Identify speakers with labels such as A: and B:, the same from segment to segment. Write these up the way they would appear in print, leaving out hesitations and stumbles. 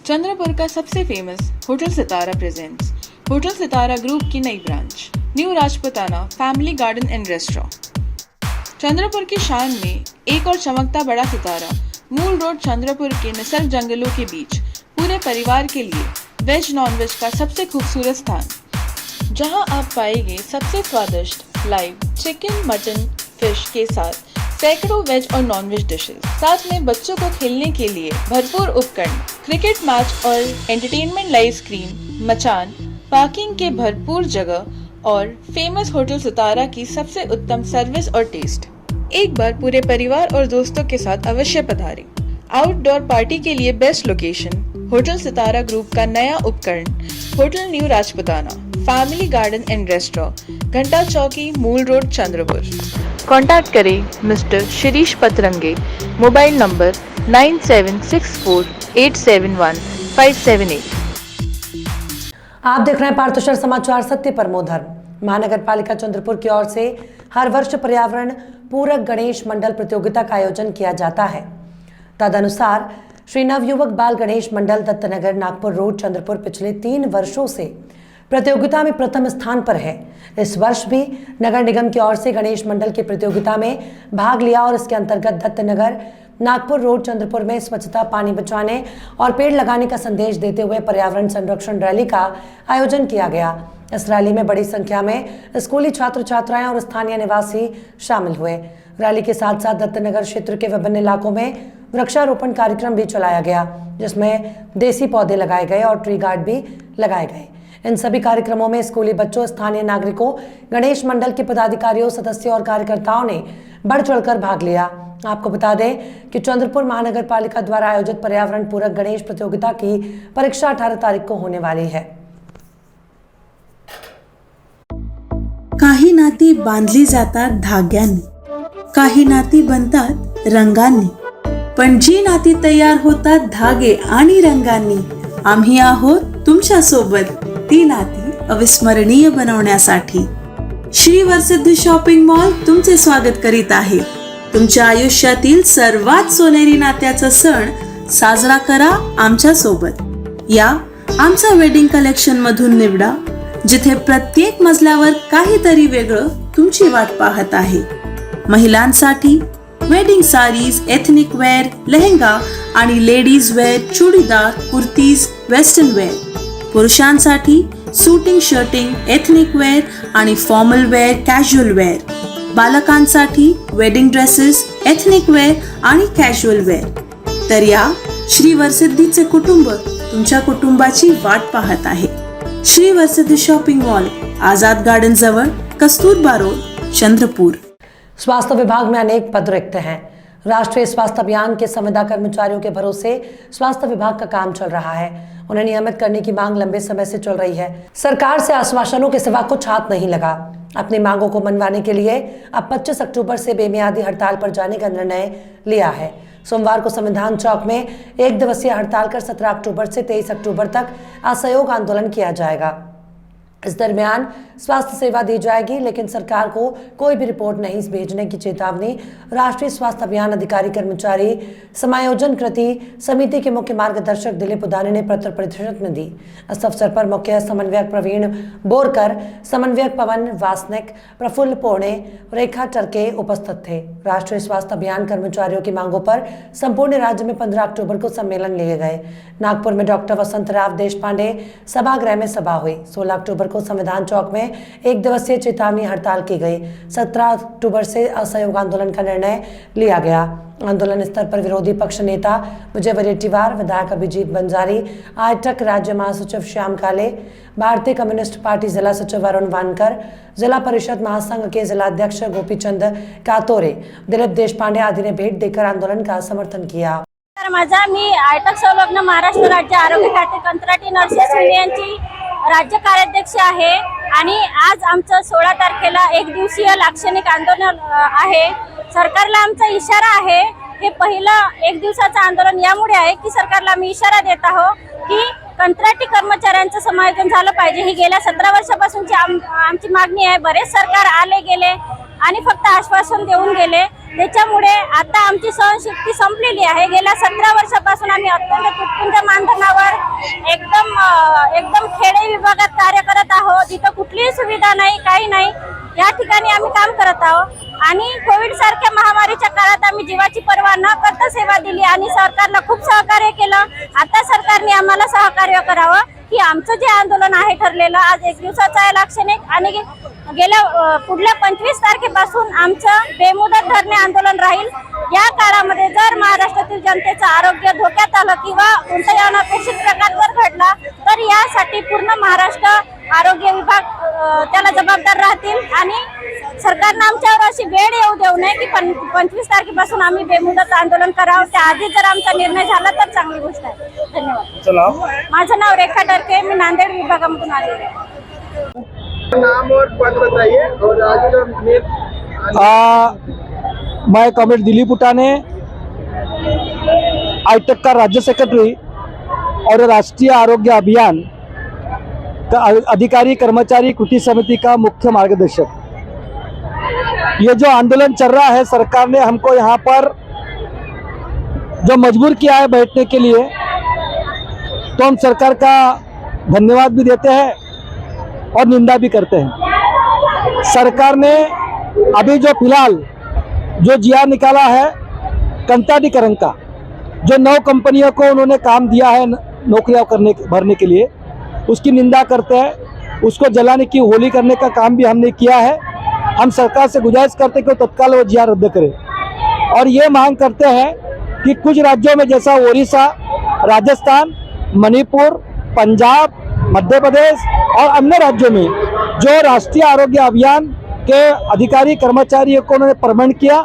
A: चंद्रपुर का सबसे famous hotel सितारा presents hotel सितारा group की नई branch new Rajputana family garden and restaurant. Chandrapur की शान में एक और चमकता बड़ा सितारा मूल रोड चंद्रपुर के निसर्ग जंगलों के बीच पूरे परिवार के लिए वेज नॉन वेज का सबसे खूबसूरत स्थान, जहां आप पाएंगे सबसे स्वादिष्ट लाइव चिकन मटन फिश के साथ सैकड़ों वेज और नॉन वेज डिशेस, साथ में बच्चों को खेलने के लिए भरपूर उपकरण, क्रिकेट मैच और एंटरटेनमेंट लाइव स्क्रीन, मचान, पार्किंग के भरपूर जगह और फेमस होटल सितारा की सबसे उत्तम सर्विस और टेस्ट। एक बार पूरे परिवार और दोस्तों के साथ अवश्य पधारें। आउटडोर पार्टी के लिए बेस्ट लोकेशन होटल सितारा ग्रुप का नया उपकरण hotel new Rajputana family garden and restaurant, घंटा चौकी, मूल रोड, चंद्रपुर। कॉन्टैक्ट करें मिस्टर शिरीष पतरंगे, मोबाइल नंबर 9764871578।
B: आप देख रहे हैं पार्थशर समाचार, सत्य परमो धर्म। महानगर पालिका चंद्रपुर की ओर से हर वर्ष पर्यावरण पूरक गणेश मंडल प्रतियोगिता का आयोजन किया जाता है। तदनुसार श्री नवयुवक बाल गणेश मंडल दत्तनगर नागपुर रोड चंद्रपुर पिछले 3 वर्षों से प्रतियोगिता में प्रथम स्थान पर है। इस वर्ष भी नगर निगम की ओर से गणेश मंडल की प्रतियोगिता में भाग लिया और इसके अंतर्गत दत्तनगर नागपुर रोड चंद्रपुर में स्वच्छता, पानी बचाने और पेड़ लगाने का संदेश देते हुए पर्यावरण संरक्षण रैली का आयोजन किया गया। इस रैली में बड़ी संख्या में स्कूली छात्र छात्राएं और स्थानीय निवासी शामिल हुए। रैली के साथ साथ दत्तनगर क्षेत्र के विभिन्न इलाकों में वृक्षारोपण कार्यक्रम भी चलाया गया, जिसमें देसी पौधे लगाए गए और ट्री गार्ड भी लगाए गए। इन सभी कार्यक्रमों में स्कूली बच्चों, स्थानीय नागरिकों, गणेश मंडल के पदाधिकारियों, सदस्यों और कार्यकर्ताओं ने बढ़ चढ़कर भाग लिया। आपको बता दें कि चंद्रपुर महानगर पालिका द्वारा आयोजित पर्यावरण पूरक गणेश प्रतियोगिता की परीक्षा 18 तारीख को होने वाली है।
C: काही नाती बांधली जातात धाग्यांनी, काही नाती बनतात रंगांनी, पण जी नाती तयार होतात धागे आणि रंगांनी, आम्ही आहोत तुमच्या सोबत ती नाती अविस्मरणीय बनवण्यासाठी। श्री वरसिद्धी शॉपिंग मॉल तुमचे स्वागत करीत आहे। तुमच्या आयुष्यातील सर्वात सोनेरी नात्याचा सण साजरा करा आमच्या सोबत। या आमचा वेडिंग कलेक्शन मधून निवडा, जिथे प्रत्येक मजल्यावर काहीतरी वेगळं तुमची वाट पाहत आहे। महिलांसाठी wedding saris, ethnic wear, lehenga आणि ladies wear, churidar, kurtis, western wear. पुरुषांसाठी सूटिंग, शर्टिंग, एथनिक वेअर आणि फॉर्मल वेअर, कॅज्युअल वेअर। बालकांसाठी वेडिंग ड्रेसेस, एथनिक वेअर आणि कॅज्युअल वेअर। तर या श्री वरसिद्धीचे कुटुंब तुमच्या कुटुंबाची वाट पाहत आहे। श्री वरसिद्धि शॉपिंग मॉल, आजाद गार्डन जवळ, कस्तूरबा रोड, चंद्रपुर।
B: स्वास्थ्य विभाग में अनेक पद रिक्त हैं। राष्ट्रीय स्वास्थ्य अभियान के संविदा कर्मचारियों के भरोसे स्वास्थ्य विभाग का काम चल रहा है। उन्हें नियमित करने की मांग लंबे समय से चल रही है। सरकार से आश्वासनों के सिवा कुछ हाथ नहीं लगा। अपनी मांगों को मनवाने के लिए अब 25 अक्टूबर से बेमियादी हड़ताल पर जाने का निर्णय लिया है। सोमवार को संविधान चौक में 1 दिवसीय हड़ताल कर 17 अक्टूबर से 23 अक्टूबर तक असहयोग आंदोलन किया जाएगा। इस दरमियान स्वास्थ्य सेवा दी जाएगी, लेकिन सरकार को कोई भी रिपोर्ट नहीं भेजने की चेतावनी राष्ट्रीय स्वास्थ्य अभियान अधिकारी कर्मचारी समायोजन कृति समिति के मुख्य मार्गदर्शक दिलीप उदाने ने पत्र परिषद में दी। इस अवसर पर मुख्य समन्वयक प्रवीण बोरकर, समन्वयक पवन वासनिक, प्रफुल्ल पोणे, रेखा टरके उपस्थित थे। राष्ट्रीय स्वास्थ्य अभियान कर्मचारियों की मांगों पर संपूर्ण राज्य में 15 अक्टूबर को सम्मेलन लिए गए। नागपुर में डॉक्टर वसंत राव देशपांडे सभागृह में सभा हुई। 16 अक्टूबर को संविधान चौक में 1 दिवसीय चेतावनी हड़ताल की गई। 17 अक्टूबर से असहयोग आंदोलन का निर्णय लिया गया। आंदोलन स्तर पर विरोधी पक्ष नेता विजय वडेट्टीवार, विधायक अभिजीत बंजारी, आईटक राज्य महासचिव श्याम काले, भारतीय कम्युनिस्ट पार्टी जिला सचिव वरुण वानकर, जिला परिषद महासंघ के जिलाध्यक्ष गोपीचंद कातोरे, दिलीप देशपांडे आदि ने भेंट देकर आंदोलन का समर्थन किया।
D: मी आयटक संलग्न महाराष्ट्र राज्य आरोग्य खाते कंत्राटी नर्सेस युनियनची राज्य कार्याध्यक्ष आहे आणि आज आमचं 16 तारखेला 1 दिवसीय लाक्षणिक आंदोलन आहे। सरकारला आमचा इशारा आहे। हे पहिलं 1 दिवसाचं आंदोलन यामुळे आहे की सरकारला आम्ही इशारा देत आहोत की कंत्राटी कर्मचाऱ्यांचं समायोजन झालं पाहिजे। ही गेल्या 17 वर्षापासूनची आमची मागणी आहे। बरेच सरकार आले गेले, आणि फक्त आश्वासन देऊन गेले. त्याच्यामुळे आता आमची सहनशक्ती संपलेली आहे. गेल्या 17 वर्षापासून आम्ही अत्यंत तुटपुंज मानधनावर एकदम खेडे विभागात कार्य करत आहोत. जिथं कुठलीही सुविधा नाही, काही नाही, या ठिकाणी आम्ही काम करत आहोत आणि कोविड सारख्या महामारीच्या काळात आम्ही जीवाची पर्वा न करता सेवा दिली आणि सरकारला खूप सहकार्य केलं. आता सरकारने आम्हाला सहकार्य करावं की आमचं जे आंदोलन आहे ठरलेलं आज 1 दिवसाचं आहे लाक्षणिक आणि गेल्या पुढल्या 25 तारखेपासून आमचं बेमुदत धरणे आंदोलन राहील. या काळामध्ये जर महाराष्ट्रातील जनतेचं आरोग्य धोक्यात आलं किंवा कोणत्याही अनपेक्षित प्रकार जर घडला तर यासाठी पूर्ण महाराष्ट्र आरोग्य विभाग त्याला जबाबदार राहतील आणि सरकारनं आमच्यावर अशी वेळ येऊ देऊ नये की 25 तारखेपासून आम्ही बेमुदत आंदोलन करावं. त्याआधी जर आमचा निर्णय झाला तर चांगली गोष्ट आहे. धन्यवाद. माझं नाव रेखा डरके, मी नांदेड विभागामधून आलेले आहे.
E: नाम और पद बताइए और आज का
F: मैं कॉमरेड दिलीप उटाने, आईटेक का राज्य सेक्रेटरी और राष्ट्रीय आरोग्य अभियान का अधिकारी कर्मचारी कृति समिति का मुख्य मार्गदर्शक। ये जो आंदोलन चल रहा है, सरकार ने हमको यहाँ पर जो मजबूर किया है बैठने के लिए, तो हम सरकार का धन्यवाद भी देते हैं और निंदा भी करते हैं। सरकार ने अभी जो फिलहाल जो जीआर निकाला है कंत्राटीकरण का, जो 9 कंपनियों को उन्होंने काम दिया है नौकरियां भरने के लिए, उसकी निंदा करते हैं। उसको जलाने की होली करने का काम भी हमने किया है। हम सरकार से गुजारिश करते हैं कि वो तत्काल वो जीआर रद्द करे और ये मांग करते हैं कि कुछ राज्यों में जैसा ओडिशा, राजस्थान, मणिपुर, पंजाब, मध्य प्रदेश और अन्य राज्यों में जो राष्ट्रीय आरोग्य अभियान के अधिकारी कर्मचारियों को उन्होंने परमानेंट किया,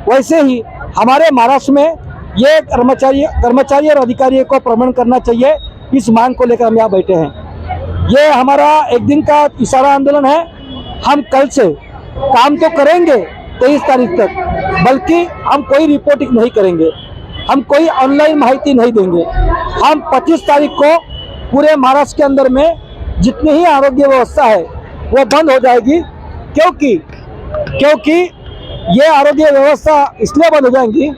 F: वैसे ही हमारे महाराष्ट्र में ये कर्मचारी और अधिकारियों को परमानेंट करना चाहिए। इस मांग को लेकर हम यहाँ बैठे हैं। ये हमारा एक दिन का इशारा आंदोलन है। हम कल से काम तो करेंगे 23 तारीख तक, बल्कि हम कोई रिपोर्टिंग नहीं करेंगे, हम कोई ऑनलाइन माहिती नहीं देंगे। हम 25 तारीख को पूरे महाराष्ट्र के अंदर में जितनी ही आरोग्य व्यवस्था है वो बंद हो जाएगी, क्योंकि ये आरोग्य व्यवस्था इसलिए बंद हो जाएंगी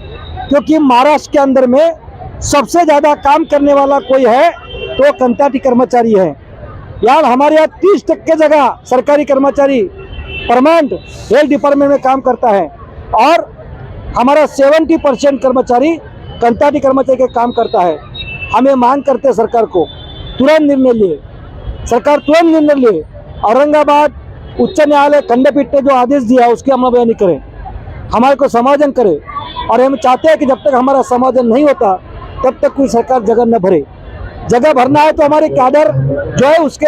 F: क्योंकि महाराष्ट्र के अंदर में सबसे ज़्यादा काम करने वाला कोई है तो वो कंत्राटी कर्मचारी है। यार हमारे यहाँ 30% जगह सरकारी कर्मचारी परमानेंट हेल्थ डिपार्टमेंट में काम करता है और हमारा 70% कर्मचारी कंत्राटी कर्मचारी के काम करता है। हमें मांग करते हैं सरकार को तुरंत निर्णय लिए, सरकार तुरंत निर्णय लिए। औरंगाबाद उच्च न्यायालय खंडपीठ ने जो आदेश दिया उसकी अमलबजानी करें, हमारे को समाधान करे। और हम चाहते हैं कि जब तक हमारा समाधान नहीं होता तब तक कोई सरकार जगह न भरे। जगह भरना है तो हमारे कैडर जो है उसके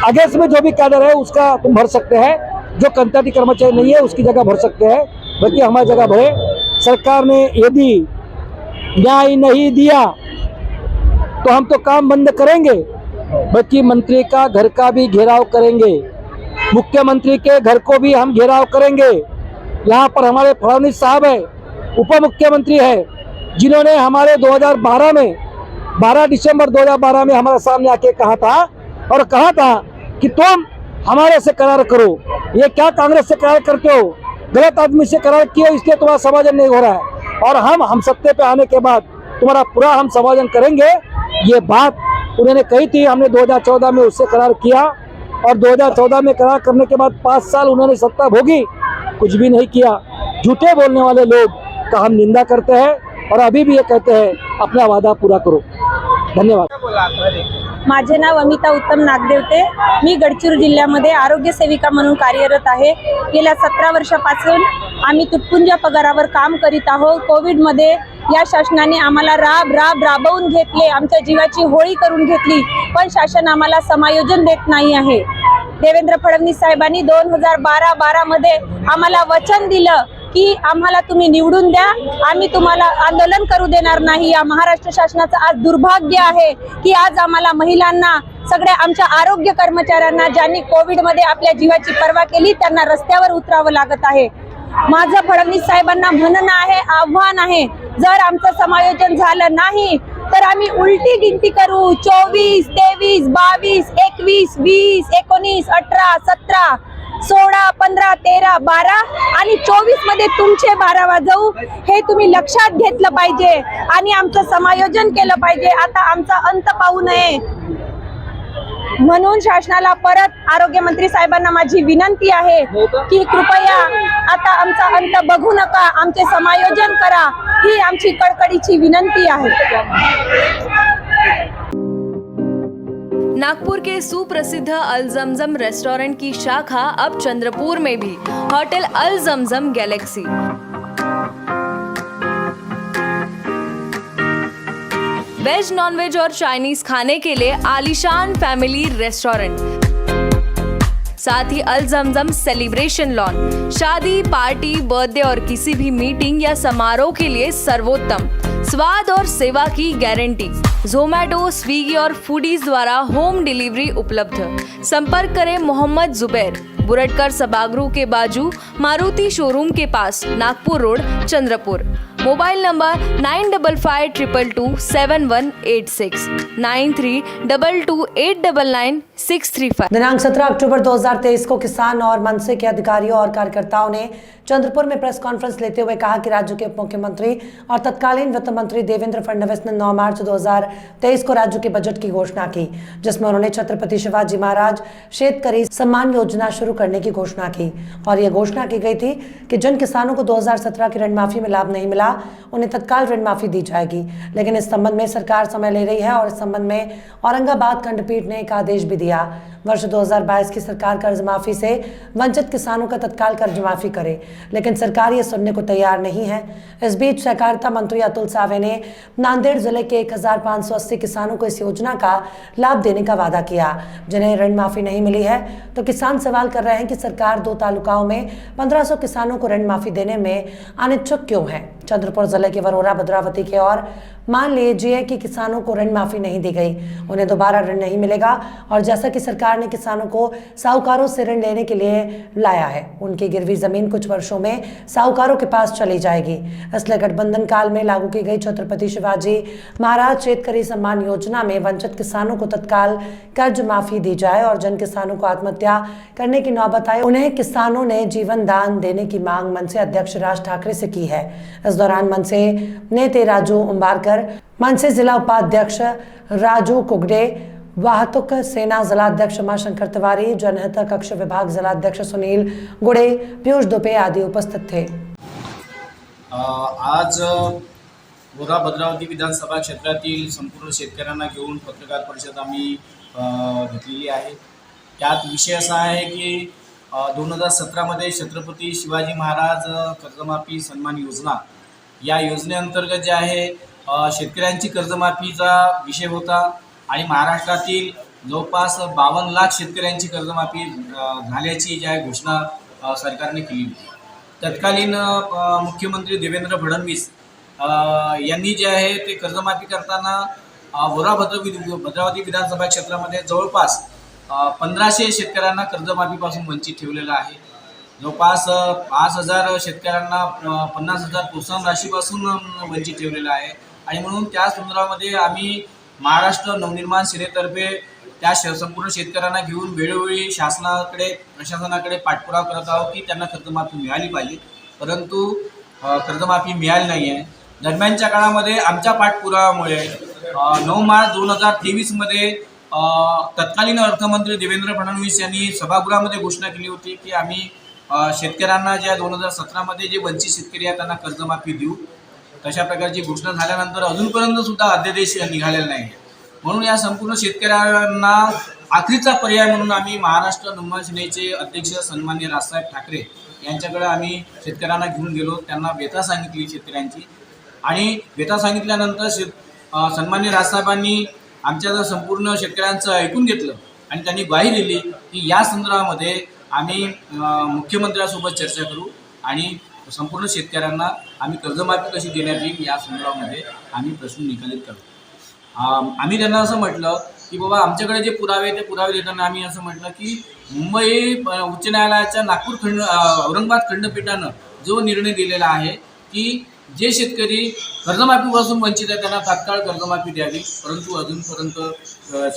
F: अगेंस्ट में जो भी कैडर है उसका तुम भर सकते हैं, जो कंत्राटी कर्मचारी नहीं है उसकी जगह भर सकते हैं, बल्कि हमारी जगह भरे। सरकार ने यदि न्याय नहीं दिया तो हम तो काम बंद करेंगे, बल्कि मंत्री का घर का भी घेराव करेंगे, मुख्यमंत्री के घर को भी हम घेराव करेंगे। यहाँ पर हमारे फडणवीस साहब है, उप मुख्यमंत्री है, जिन्होंने हमारे 2012 में 12 दिसंबर 2012 में हमारे सामने आके कहा था कि तुम हमारे से करार करो। ये क्या कांग्रेस से करार करते हो, गलत आदमी से करार किए, इसलिए तुम्हारा समाधान नहीं हो रहा है। और हम सत्ते पे आने के बाद तुम्हारा पूरा हम समाधान करेंगे। ये बात उन्होंने कही थी, हमने 2014 में उससे करार किया और 2014 में करार करने के बाद 5 साल उन्होंने सत्ता भोगी, कुछ भी नहीं किया। झूठे बोलने वाले लोग का हम निंदा करते हैं और अभी भी ये कहते हैं अपना वादा पूरा करो। धन्यवाद।
G: माझे नाव अमिता उत्तम नागदेवते, मी गडचिरोली जिल्ह्यामध्ये आरोग्य सेविका म्हणून कार्यरत आहे। गेल्या 17 वर्षापासून आम्ही तुटपुंज पगारावर काम करीत आहोत। कोविडमध्ये या शासनाने आम्हाला राबवून घेतले, आमच्या जीवाची होळी करून घेतली, पण शासन आम्हाला समायोजन देत नाही आहे। देवेंद्र फडणवीस साहेबांनी 2012 मध्ये आम्हाला वचन दिलं की आम्हाला तुम्ही निवडून द्या, आम्ही तुम्हाला आंदोलन करू देणार नाही। या महाराष्ट्र शासनाचं आज दुर्भाग्य आहे की आज आम्हाला महिलांना, सगळ्या आमच्या आरोग्य कर्मचाऱ्यांना ज्यांनी कोविडमध्ये आपल्या जीवाची पर्वा केली त्यांना रस्त्यावर उतरावं लागत आहे। माझं फडणवीस साहेबांना म्हणणं आहे, आव्हान आहे, जर आमचं समायोजन झालं नाही तर आम्ही उलटी गिनती करू। 24, 23, 22, 21, 20, 19, 18, 17 16, 15, 13, 12 आणि 24 मध्ये तुमचे 12 वाजवू हे तुम्ही लक्षात घेतलं पाहिजे आणि आमचं समायोजन केलं पाहिजे. आता आमचा अंत पाहू नये म्हणून शासनाला परत आरोग्यमंत्री साहेबांना माझी विनंती आहे की कृपया आता आमचा अंत बघू नका, आमचे समायोजन करा, ही आमची कळकळीची विनंती आहे.
H: नागपुर के सुप्रसिद्ध अल जमजम रेस्टोरेंट की शाखा अब चंद्रपुर में भी, होटल अल जमजम गैलेक्सी. वेज, नॉनवेज और चाइनीज खाने के लिए आलीशान फैमिली रेस्टोरेंट, साथ ही अल जमजम सेलिब्रेशन लॉन, शादी, पार्टी, बर्थडे और किसी भी मीटिंग या समारोह के लिए सर्वोत्तम स्वाद और सेवा की गारंटी. जोमैटो, स्विगी और फूडीज द्वारा होम डिलीवरी उपलब्ध. संपर्क करें मोहम्मद जुबैर, बुरटकर सभागृह के बाजू, मारुति शोरूम के पास, Nagpur road, Chandrapur. Mobile number 9552227186, 9322899635.
B: दिनांक 17 अक्टूबर 2023 को किसान और मनसे के अधिकारियों और कार्यकर्ताओं ने चंद्रपुर में प्रेस कॉन्फ्रेंस लेते हुए कहा कि राज्य के उप मुख्यमंत्री और तत्कालीन वित्त मंत्री देवेंद्र फडणवीस ने 9 मार्च 2023 को राज्य के बजट की घोषणा की, जिसमें उन्होंने छत्रपति शिवाजी महाराज शेतकरी सम्मान योजना शुरू करने की घोषणा की. और यह घोषणा की गई थी कि जिन किसानों को 2017 की ऋण माफी में लाभ नहीं मिला उन्हें तत्काल ऋण माफी दी जाएगी. लेकिन इस संबंध में सरकार समय ले रही है और इस संबंध में औरंगाबाद खंडपीठ ने एक आदेश भी दिया. वर्ष 2022 की सरकार कर्ज माफी से वंचित किसानों का तत्काल कर्ज माफी करे, लेकिन सरकार ये सुनने को तैयार नहीं है. इस बीच सहकारिता मंत्री अतुल सावे ने नांदेड़ जिले के 1580 किसानों को इस योजना का लाभ देने का वादा किया, जिन्हें ऋण माफी नहीं मिली है. तो किसान सवाल कर रहे हैं कि सरकार 2 तालुकाओं में 1500 किसानों को ऋण माफी देने में अनिच्छुक क्यों है. चंद्रपुर जिले के वरोरा भद्रावती के और मान लीजिए कि किसानों को ऋण माफी नहीं दी गई, उन्हें दोबारा ऋण नहीं मिलेगा. और जैसा कि सरकार ने किसानों को साहूकारों से ऋण लेने के लिए लाया है, उनकी गिरवी जमीन कुछ वर्षों में साहूकारों के पास चली जाएगी. इसलिए गठबंधन काल में लागू की गई छत्रपति शिवाजी महाराज शेतकरी सम्मान योजना में वंचित किसानों को तत्काल कर्ज माफी दी जाए और जिन किसानों को आत्महत्या करने की नौबत आए उन्हें किसानों ने जीवन दान देने की मांग मनसे अध्यक्ष राज ठाकरे से की है. इस दौरान मनसे नेता राजू उम्बारकर, मनसे जिला उपाध्यक्ष राजू कुगडे, वाहतुक सेना जिलाध्यक्ष उमाशंकर तिवारी, जनहित कक्ष विभाग जिलाध्यक्ष सुनील गुड़े, पीयूष दुबे आदि उपस्थित थे.
I: आज वरोरा भद्रावती विधानसभा क्षेत्रातील संपूर्ण शेतकऱ्यांना घेऊन पत्रकार परिषद आम्ही घेतलेली आहे. त्यात विषय असा आहे की 2017 मध्ये छत्रपती शिवाजी महाराज कर्जमाफी सन्मान योजना या योजनेअंतर्गत जे आहे शेतकऱ्यांची कर्जमाफीचा विषय होता आणि महाराष्ट्रातील जवळपास 52 लाख शेतकऱ्यांची कर्जमाफी झाल्याची जी आहे घोषणा सरकारने केली होती. तत्कालीन मुख्यमंत्री देवेंद्र फडणवीस यांनी जे आहे ते कर्जमाफी करताना वरोरा भद्रावती विधानसभा क्षेत्रामध्ये जवळपास 1500 शेतकऱ्यांना कर्जमाफीपासून वंचित ठेवलेलं आहे. जवळपास 5000 शेतकऱ्यांना 50,000 प्रोत्साहन राशीपासून वंचित ठेवलेलं आहे. आणि म्हणून त्या संदर्भामध्ये आम्ही महाराष्ट्र नवनिर्माण सेनेतर्फे त्या संपूर्ण शेतकऱ्यांना घेऊन वेळोवेळी प्रशासनाकडे पाठपुरावा करत आहोत की त्यांना कर्जमाफी मिळाली पाहिजे, परंतु कर्जमाफी मिळाली नाही आहे. दरम्यानच्या काळामध्ये आमच्या पाठपुराव्यामुळे 9 मार्च 2023 मध्ये तत्कालीन अर्थमंत्री देवेंद्र फडणवीस यांनी सभागृहामध्ये घोषणा केली होती की आम्ही शेतकऱ्यांना ज्या 2017 मध्ये जे वंचित शेतकरी आहेत त्यांना कर्जमाफी देऊ. तशा प्रकारची घोषणा झाल्यानंतर अजूनपर्यंत सुद्धा अध्यादेश निघालेला नाही. म्हणून या संपूर्ण शेतकऱ्यांना आखरीचा पर्याय म्हणून आम्ही महाराष्ट्र नवनिर्माण सेनेचे अध्यक्ष सन्माननीय राजसाहेब ठाकरे यांच्याकडे आम्ही शेतकऱ्यांना घेऊन गेलो. त्यांना व्यथा सांगितली शेतकऱ्यांची आणि व्यथा सांगितल्यानंतर सन्माननीय राजसाहेबांनी आमच्या संपूर्ण शेतकऱ्यांचं ऐकून घेतलं आणि त्यांनी ग्वाही दिली की या संदर्भामध्ये आम्ही मुख्यमंत्र्यांसोबत चर्चा करू आणि संपूर्ण शेतकऱ्यांना आम्ही कर्जमाफी कशी देण्यात येईल या संदर्भामध्ये आम्ही प्रश्न निकालित करू. आम्ही त्यांना असं म्हटलं की बाबा आमच्याकडे जे पुरावे ते पुरावे देताना आम्ही असं म्हटलं की मुंबई उच्च न्यायालयाच्या औरंगाबाद खंडपीठानं जो निर्णय दिलेला आहे की जे शेतकरी कर्जमाफीपासून वंचित आहे त्यांना तात्काळ कर्जमाफी द्यावी, परंतु अजूनपर्यंत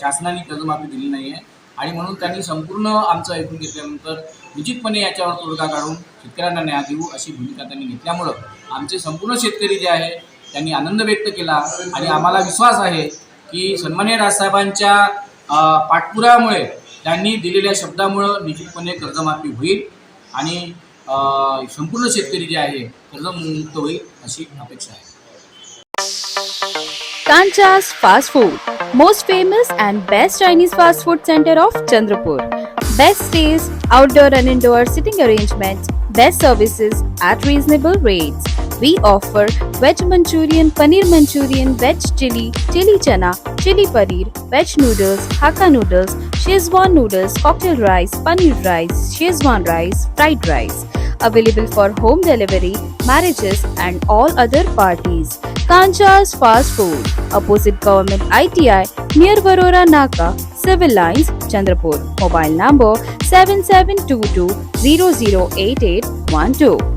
I: शासनाने कर्जमाफी दिली नाही आहे. आणि म्हणून त्यांनी संपूर्ण आमचं ऐकून घेतल्यानंतर निश्चितपणे याच्यावर तोडगा काढून शेतकऱ्यांना न्याय देऊ अशी भूमिका त्यांनी घेतल्यामुळं आमचे संपूर्ण शेतकरी जे आहे त्यांनी आनंद व्यक्त केला आणि आम्हाला विश्वास आहे की सन्माननीय राजसाहेबांच्या पाठपुराव्यामुळे त्यांनी दिलेल्या शब्दामुळं निश्चितपणे कर्जमाफी होईल आणि संपूर्ण शेतकरी जे आहे कर्जमुक्त होईल अशी अपेक्षा आहे.
J: Kancha's Fast Food, most famous and best Chinese fast food center of Chandrapur. Best stays, outdoor and indoor sitting arrangements, best services at reasonable rates. We offer veg Manchurian, paneer Manchurian, veg chili, chili chana, chili paneer, veg noodles, Hakka noodles, Szechuan noodles, cocktail rice, paneer rice, Szechuan rice, fried rice. Available for home delivery, marriages and all other parties. Kancha's Fast Food, opposite Government ITI, near Varora Naka, Civil Lines, Chandrapur. Mobile number 7722 008812.